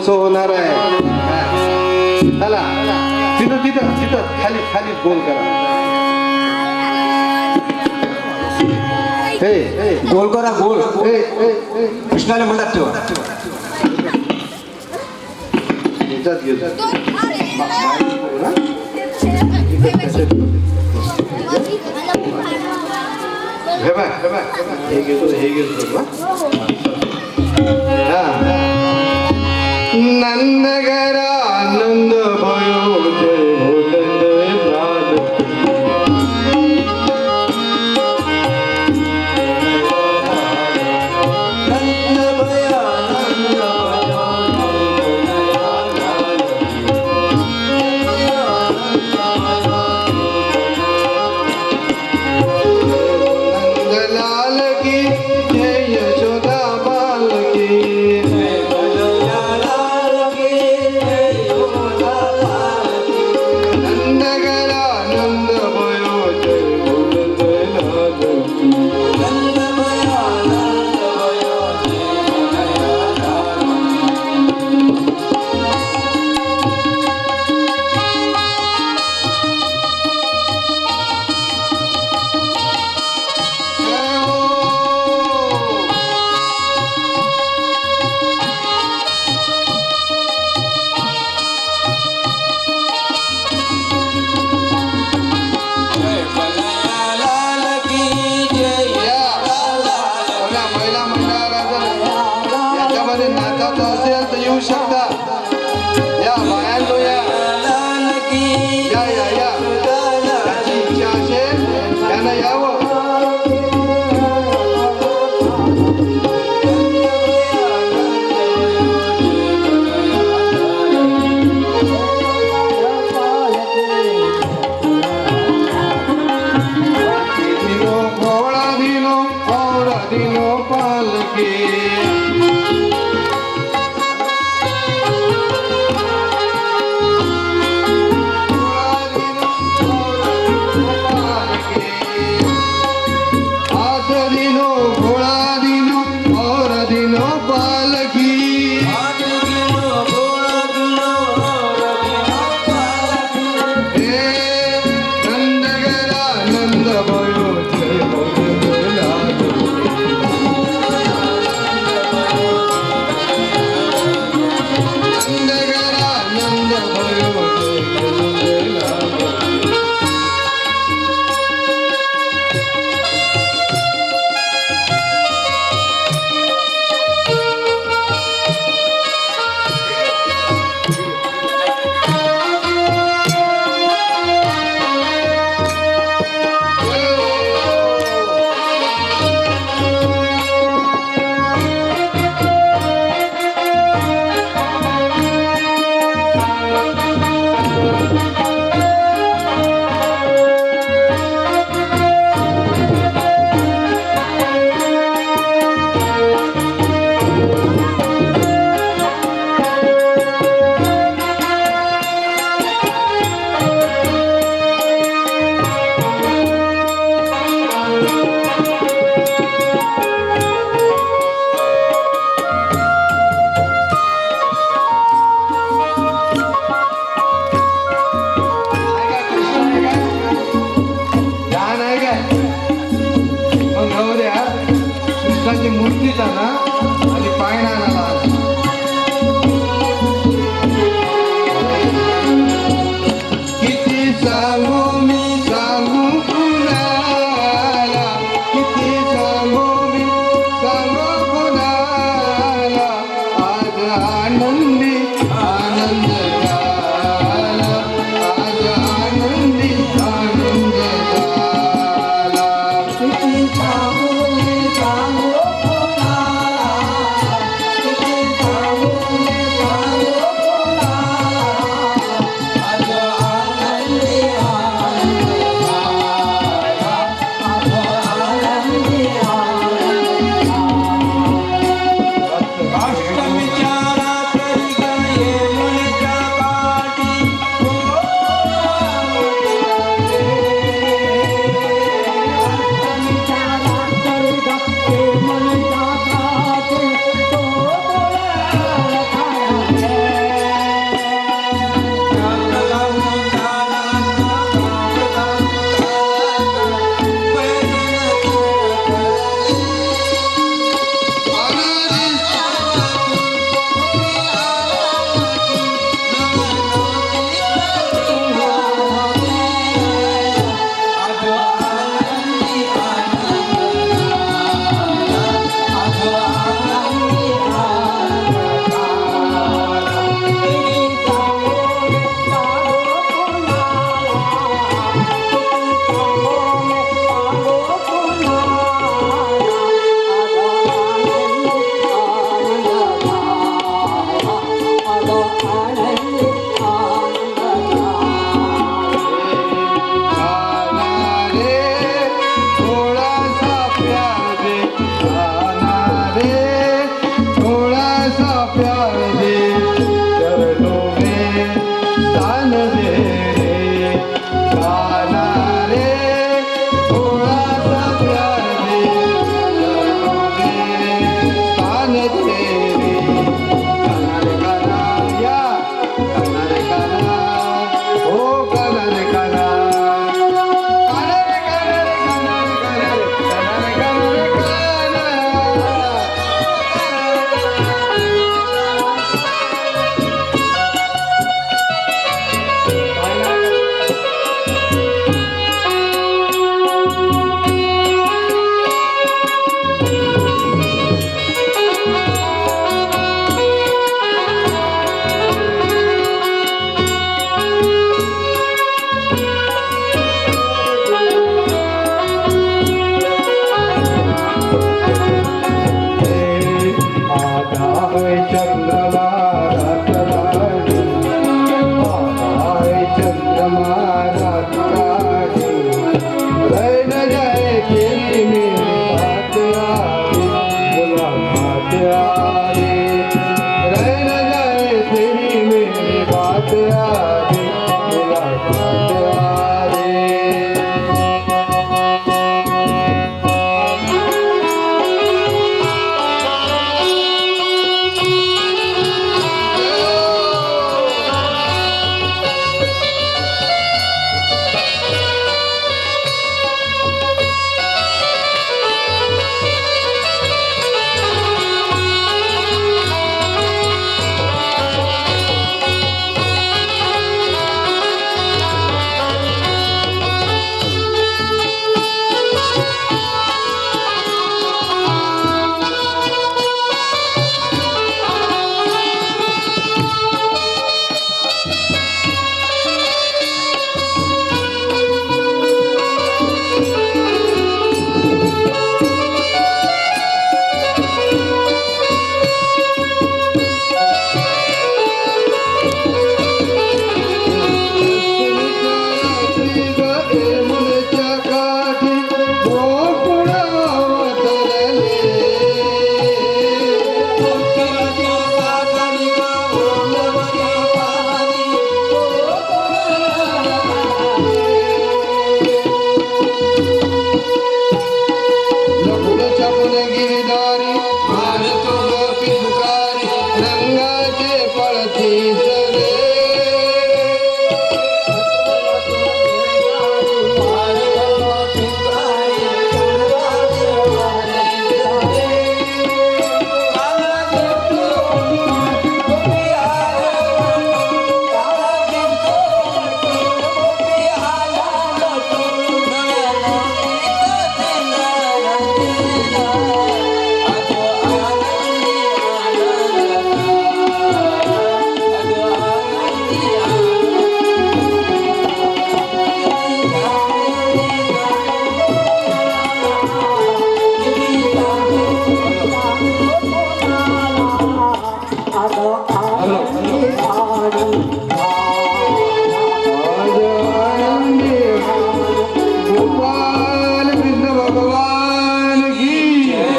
उत्सव होणार आहे. चला तिथं तिथं तिथं खाली खाली गोल करा. गोल करा गोल. कृष्णाला म्हणतात ठेवा. याच्यात घेतो हे घेतो हे घेतो नंदगर आनंद भयो जय हो जय प्राण नंदलाल की जय यशोदा बाल की नंदगर आनंद भयो जय हो जय लाल की जय हो. या महिला मंडळाला जर याच्यामध्ये नाचायचं असेल तर येऊ शकता. या बायांनो या या या या ज्याची इच्छा असेल त्यानं यावं. दिनो भोळा दिनो और दिनो पालकी हाथ दिनो भोळा दिनो और दिनो पालकी हे नंदगर आनंद भयो जय हो जय लाल नंदगर आनंद भयो जय हो जय लाल लहान आहे काय मग राहू द्या. कृष्णाची मूर्तीच आहे ना आणि पाय नाही आला. किती सांगू मी सांगू कुणाला किती सांगू मी सांगू कुणाला आज आनंदी आनंद झाला आज आनंदी आनंद झाला. किती सांगू मी सांगू अष्टमी चारा आलो